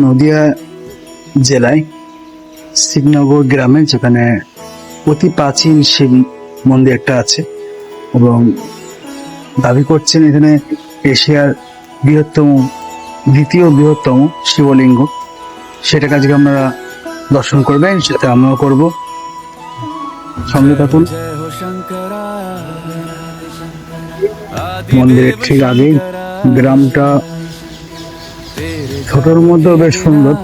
নদিয়া জেলায় শিবনগর গ্রামে, যেখানে অতি প্রাচীন শিব মন্দির একটা আছে এবং দাবি করছেন এখানে এশিয়ার দ্বিতীয় বৃহত্তম শিবলিঙ্গ। সেটাকে আজকে আমরা দর্শন করবেন, সেটা আমরাও করবো। সঙ্গে থাকুন। মন্দিরের ঠিক আগেই গ্রামটা ছোটর মধ্যেও বেশ সুন্দর।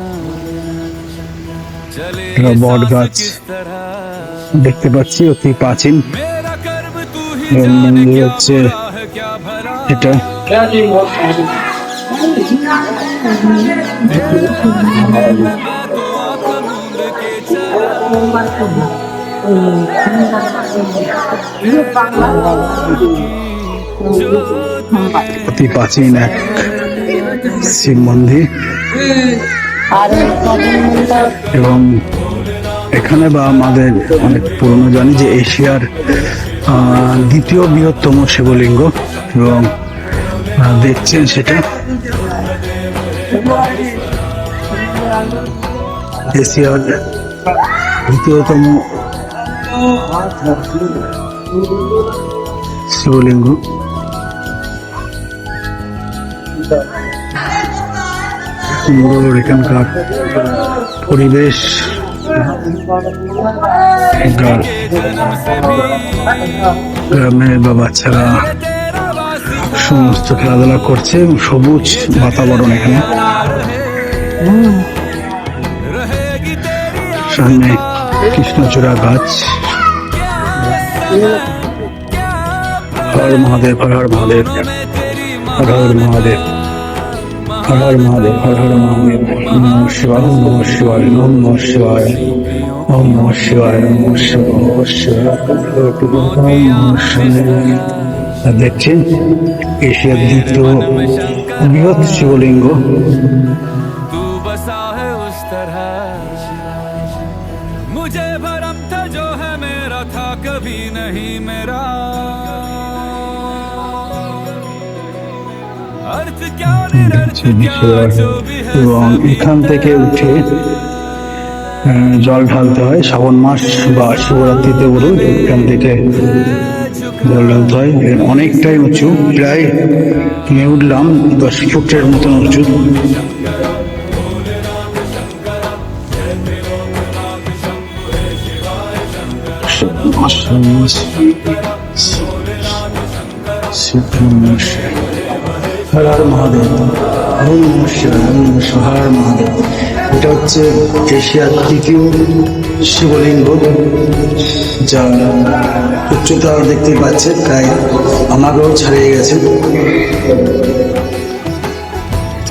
বট গাছ দেখতে পাচ্ছি, অতি প্রাচীন মন্দির হচ্ছে এটা। অতি প্রাচীন এক শিব মন্দির এবং এখানে বা আমাদের অনেক পুরনো জানি যে এশিয়ার দ্বিতীয় বৃহত্তম শিবলিঙ্গ এবং দেখছেন সেটা এশিয়ার দ্বিতীয়তম শিবলিঙ্গ। সুন্দর এখানকার পরিবেশ, গ্রামের বা বাচ্চারা সমস্ত খেলাধুলা করছে, সবুজ বাতাবরণ এখানে। সামনে কৃষ্ণচূড়া গাছ। হর মহাদেব, হর হর মহাদেব, হর হর মহাদেব, হর হর মহাদেব, হর হর মহাদেব। নমঃ শিবায়, নমঃ শিবায়, নমঃ শিবায়, নমঃ শিবায়, নমঃ শিবায়। দেখছেন এশিয়ার দ্বিতীয় বৃহৎ শিবলিঙ্গ। मुझे भरम था जो है मेरा था कभी नहीं मेरा, अर्थ क्या निरर्थ क्या जो भी है। এবং এখান থেকে উঠে জল ঢালতে হয় শ্রাবণ মাস বা শিবরাত্রিতে বলুন, এখান থেকে জল ঢালতে হয়। অনেকটাই উঁচু, প্রায় নিয়ে উঠলাম 10 ফুটের মতন উঁচু। হর হর মহাদেব, ওম নমঃ শিবায়, ওম নমঃ শিবায়, হর হর মহাদেব। এটা হচ্ছে এশিয়ার তৃতীয় শিবলিঙ্গ, যার উচ্চতা দেখতে পাচ্ছেন প্রায় আমাকেও ছাড়িয়ে গেছে।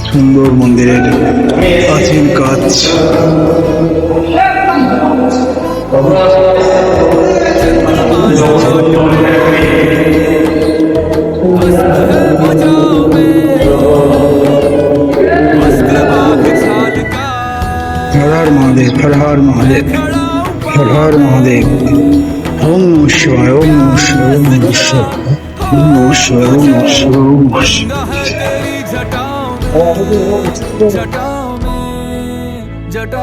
সুন্দর মন্দিরের প্রাচীন কাজ। হর হর মহাদেব, হর হর মহাদেব, হর হর মহাদেব। ওম নমঃ শিবায়, ওম নমঃ শিবায়, ওম নমঃ শিবায়, ওম নমঃ শিবায়, ওম নমঃ শিবায়, ওম নমঃ শিবায়। जटाओं में